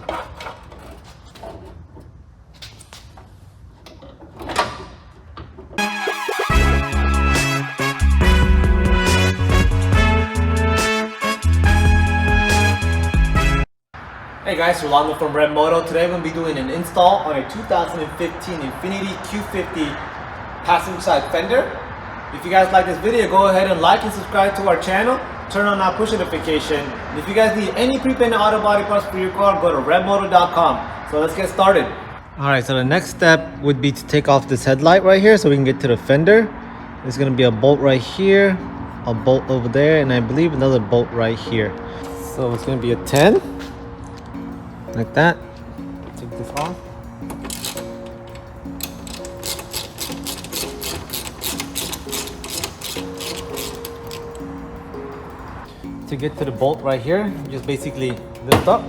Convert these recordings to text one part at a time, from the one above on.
Hey guys, Rolando from ReveMoto. Today we're going to be doing an install on a 2015 Infiniti Q50 passenger side Fender. If you guys like this video, go ahead and like and subscribe to our channel. Turn on that push notification. And if you guys need any pre-painted auto body parts for your car, go to ReveMoto.com. So let's get started. Alright, so the next step would be to take off this headlight right here so we can get to the fender. There's going to be a bolt right here, a bolt over there, and I believe another bolt right here. So it's going to be a 10. Like that. Take this off. To get to the bolt right here, you just basically lift up.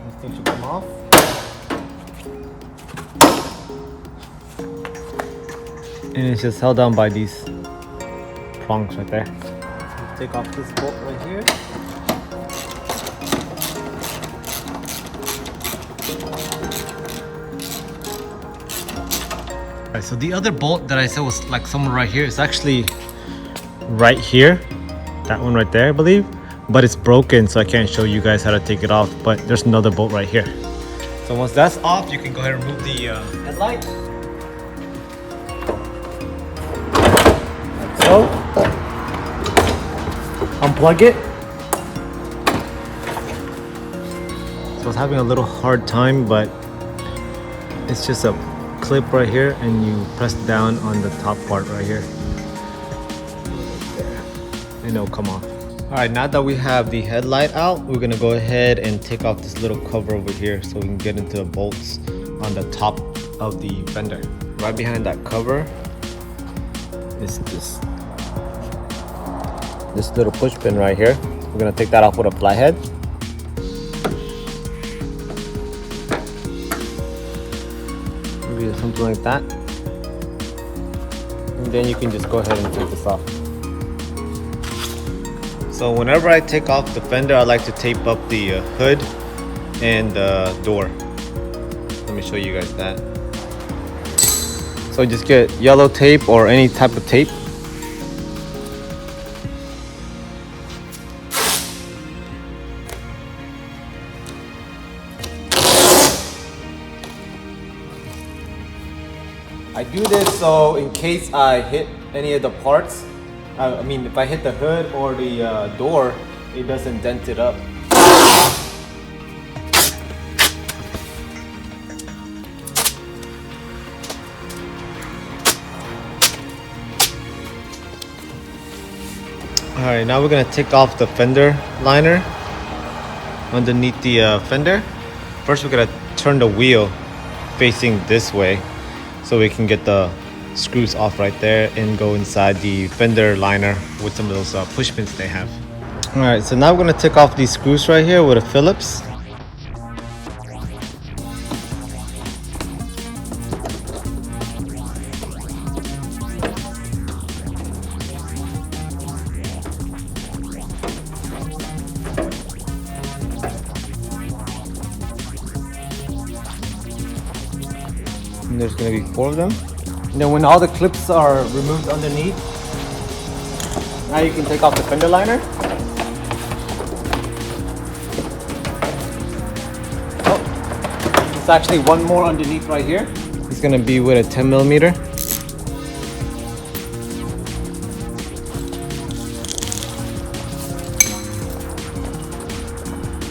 This thing should come off. And it's just held down by these prongs right there. Take off this bolt right here. Alright, so the other bolt that I said was like somewhere right here, it's actually right here. That one right there, I believe. But it's broken, so I can't show you guys how to take it off. But there's another bolt right here. So once that's off, you can go ahead and remove the headlight. Like so. Unplug it. So I was having a little hard time, but it's just a clip right here, and you press down on the top part right here, and it'll come off. All right, now that we have the headlight out, we're gonna go ahead and take off this little cover over here so we can get into the bolts on the top of the fender. Right behind that cover is this little push pin right here. We're gonna take that off with a flathead. Something like that, and then you can just go ahead and take this off. So whenever I take off the fender, I like to tape up the hood and the door. Let me show you guys that. So just get yellow tape or any type of tape. I do this so in case I hit any of the parts, I mean if I hit the hood or the door, it doesn't dent it up. Alright, now we're going to take off the fender liner underneath the fender. First we're going to turn the wheel facing this way, so we can get the screws off right there and go inside the fender liner with some of those push pins they have. All right, so now we're gonna take off these screws right here with a Phillips. And there's going to be 4 of them. And then when all the clips are removed underneath, now you can take off the fender liner. Oh, there's actually one more underneath right here. It's going to be with a 10 millimeter.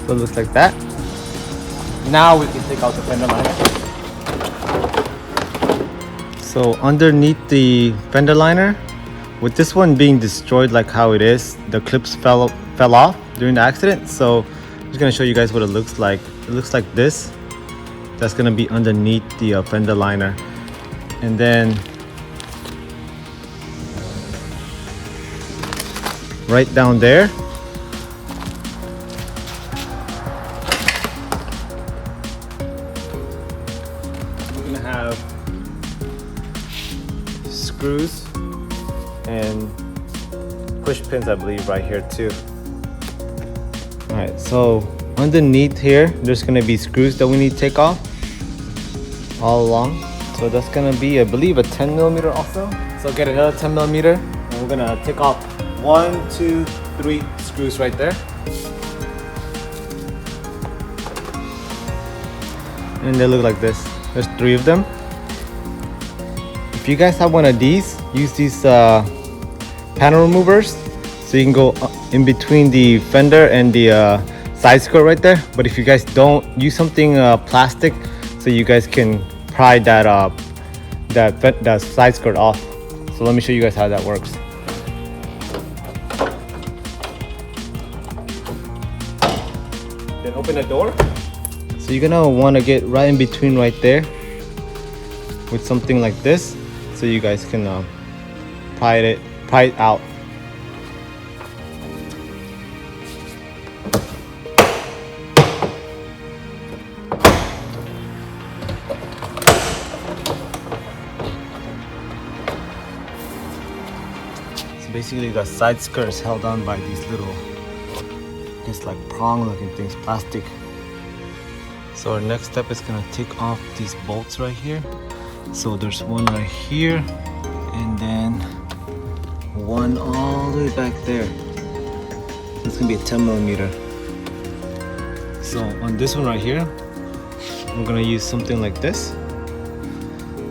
So it looks like that. Now we can take out the fender liner. So underneath the fender liner, with this one being destroyed like how it is, the clips fell off during the accident. So I'm just gonna show you guys what it looks like. It looks like this. That's gonna be underneath the fender liner. And then right down there, we're gonna have screws and push pins, I believe, right here too. All right, so underneath here, there's gonna be screws that we need to take off all along. So that's gonna be, I believe, a 10 millimeter also. So get another 10 millimeter, and we're gonna take off 1, 2, 3 screws right there. And they look like this. There's 3 of them. If you guys have one of these, use these panel removers, so you can go in between the fender and the side skirt right there. But if you guys don't, use something plastic, so you guys can pry that that side skirt off. So let me show you guys how that works. Then open the door. So you're gonna want to get right in between right there with something like this, so you guys can pry it out. So basically the side skirt is held on by these little, it's like prong looking things, plastic. So our next step is gonna take off these bolts right here. So there's one right here, and then one all the way back there. It's gonna be a 10 millimeter. So on this one right here, we're gonna use something like this,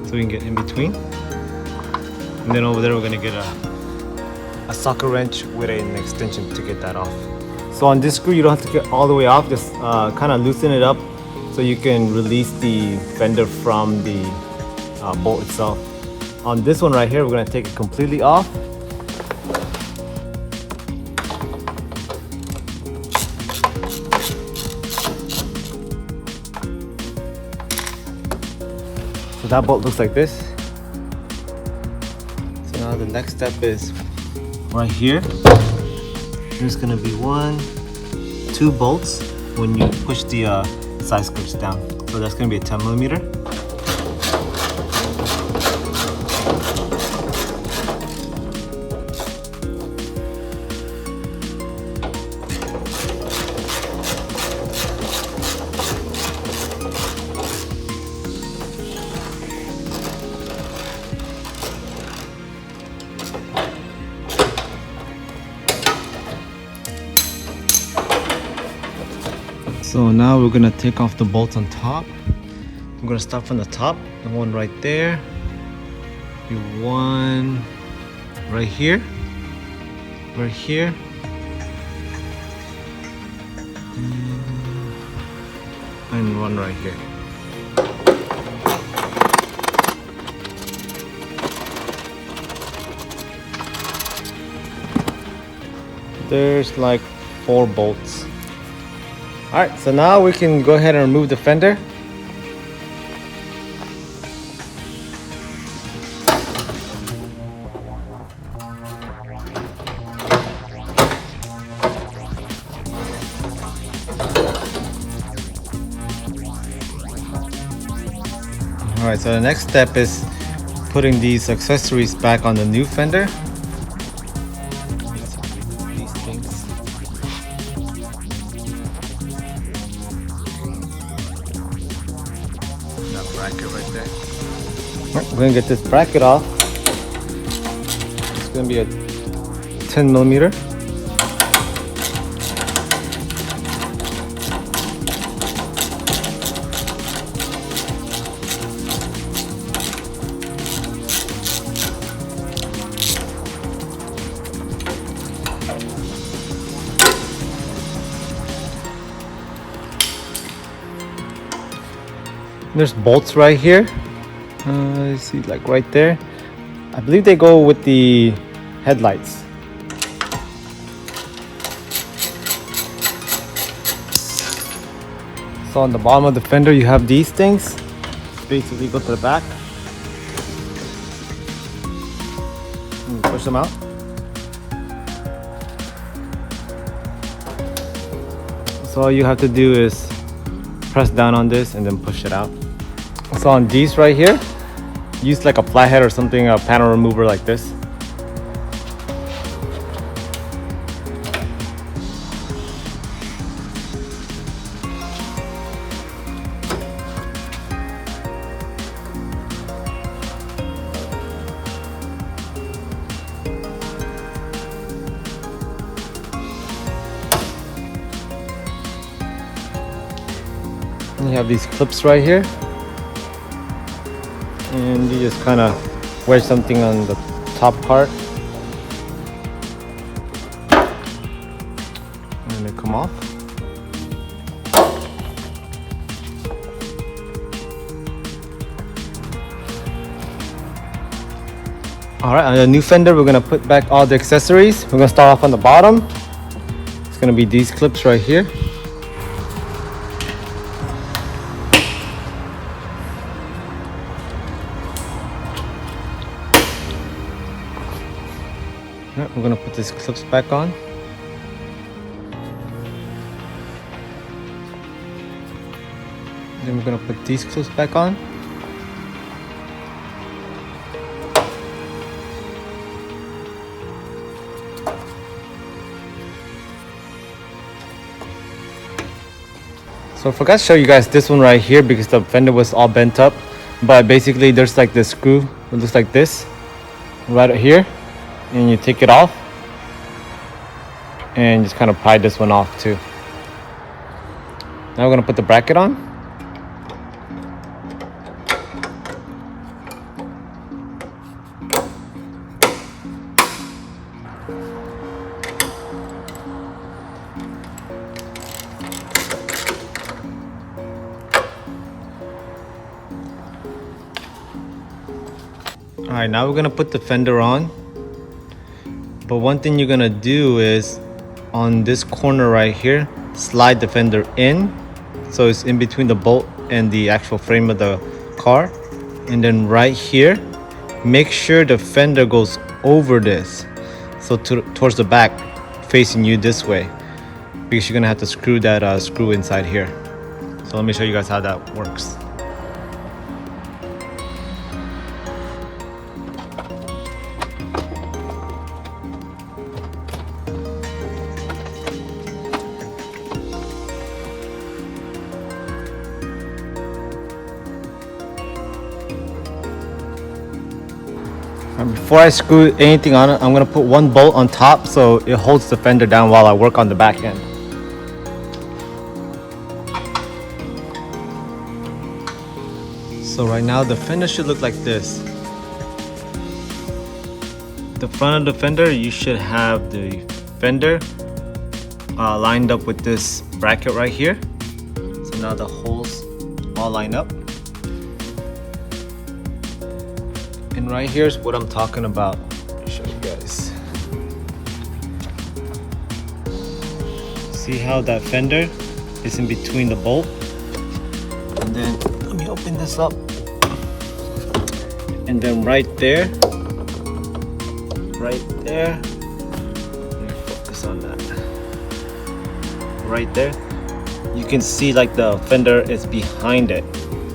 so we can get in between. And then over there, we're gonna get a socket wrench with an extension to get that off. So on this screw, you don't have to get all the way off, just kind of loosen it up so you can release the fender from the bolt itself. On this one right here, we're going to take it completely off. So that bolt looks like this. So now the next step is right here. There's going to be 1, 2 bolts when you push the side skirts down. So that's going to be a 10 millimeter. So now we're gonna take off the bolts on top. I'm gonna start from the top, the one right there, the one right here, and one right here. There's like 4 bolts. Alright, so now we can go ahead and remove the fender. Alright, so the next step is putting these accessories back on the new fender. These things. That bracket right there. Alright, we're gonna get this bracket off. It's gonna be a 10 millimeter. There's bolts right here. Let's see, like right there. I believe they go with the headlights. So on the bottom of the fender, you have these things. Basically, go to the back and push them out. So all you have to do is press down on this and then push it out. So on these right here, use like a flathead or something, a panel remover like this. You have these clips right here, and you just kind of wedge something on the top part, and they come off. All right, on the new Fender, we're gonna put back all the accessories. We're gonna start off on the bottom. It's gonna be these clips right here. All right, we're gonna put these clips back on. Then we're gonna put these clips back on. So I forgot to show you guys this one right here because the fender was all bent up. But basically there's like this screw, it looks like this, right here. And you take it off and just kind of pry this one off too. Now we're gonna put the bracket on. All right, now we're gonna put the fender on. But one thing you're gonna do is on this corner right here, slide the fender in. So it's in between the bolt and the actual frame of the car. And then right here, make sure the fender goes over this. So towards the back, facing you this way. Because you're gonna have to screw that screw inside here. So let me show you guys how that works. Before I screw anything on it, I'm going to put one bolt on top so it holds the fender down while I work on the back end. So right now the fender should look like this. The front of the fender, you should have the fender lined up with this bracket right here. So now the holes all line up. And right here's what I'm talking about. Let me show you guys. See how that fender is in between the bolt? And then let me open this up. And then right there, let me focus on that. Right there, you can see like the fender is behind it,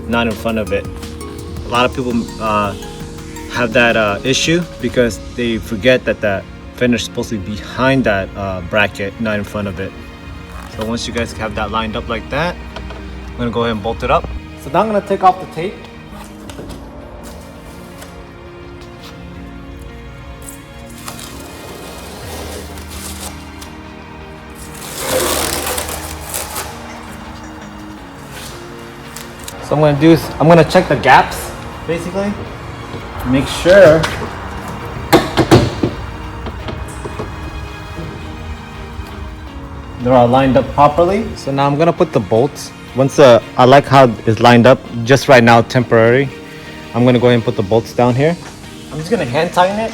not in front of it. A lot of people have that issue because they forget that that fender is supposed to be behind that bracket, not in front of it. So once you guys have that lined up like that, I'm gonna go ahead and bolt it up. So now I'm gonna take off the tape. So I'm gonna do is I'm gonna check the gaps basically. Make sure they're all lined up properly. So now I'm gonna put the bolts. Once I like how it's lined up, just right now temporary, I'm gonna go ahead and put the bolts down here. I'm just gonna hand tighten it.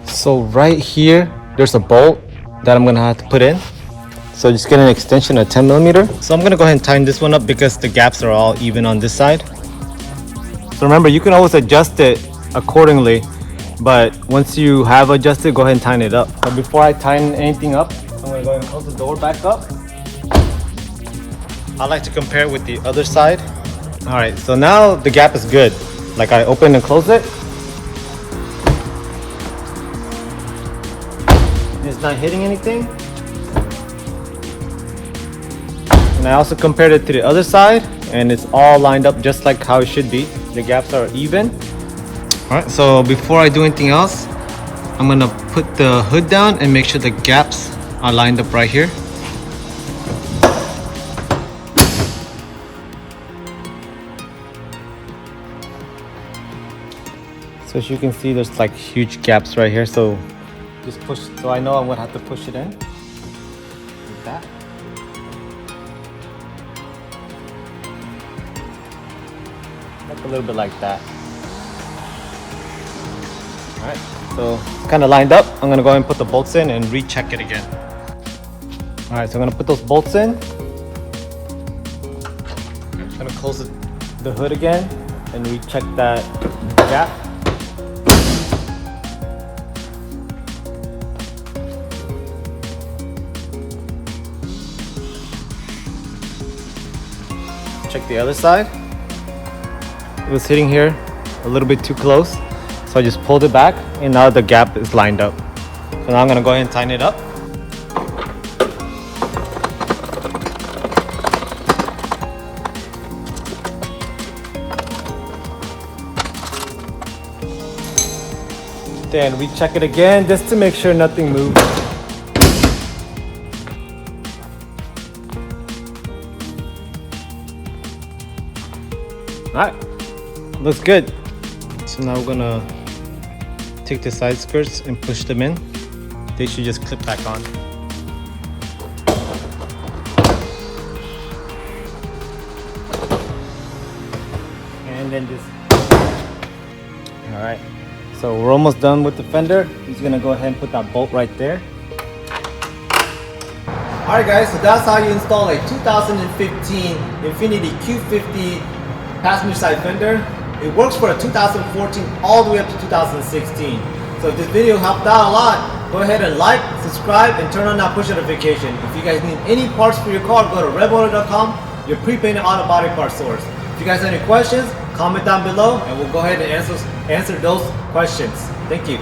So right here, there's a bolt that I'm gonna have to put in. So just get an extension of 10 millimeter. So I'm gonna go ahead and tighten this one up because the gaps are all even on this side. So remember, you can always adjust it accordingly, but once you have adjusted, go ahead and tighten it up. But before I tighten anything up, I'm gonna go ahead and close the door back up. I like to compare it with the other side. All right, so now the gap is good. Like I open and close it. It's not hitting anything. And I also compared it to the other side, and it's all lined up just like how it should be. The gaps are even. All right, so before I do anything else, I'm gonna put the hood down and make sure the gaps are lined up right here. So as you can see, there's like huge gaps right here. So just push, so I know I'm gonna have to push it in like that. Like a little bit like that. All right, so it's kind of lined up. I'm gonna go ahead and put the bolts in and recheck it again. All right, so I'm gonna put those bolts in. I'm gonna close the hood again and recheck that gap. Check the other side. It was hitting here a little bit too close, so I just pulled it back and now the gap is lined up. So now I'm gonna go ahead and tighten it up. Then recheck it again just to make sure nothing moves. Alright, looks good. So now we're gonna take the side skirts and push them in. They should just clip back on. And then just... Alright, so we're almost done with the fender. He's gonna go ahead and put that bolt right there. Alright guys, so that's how you install a 2015 Infiniti Q50 passenger side fender. It works for a 2014 all the way up to 2016. So if this video helped out a lot, go ahead and like, subscribe, and turn on that push notification. If you guys need any parts for your car, go to ReveMoto.com, your pre-painted auto body part source. If you guys have any questions, comment down below and we'll go ahead and answer those questions. Thank you.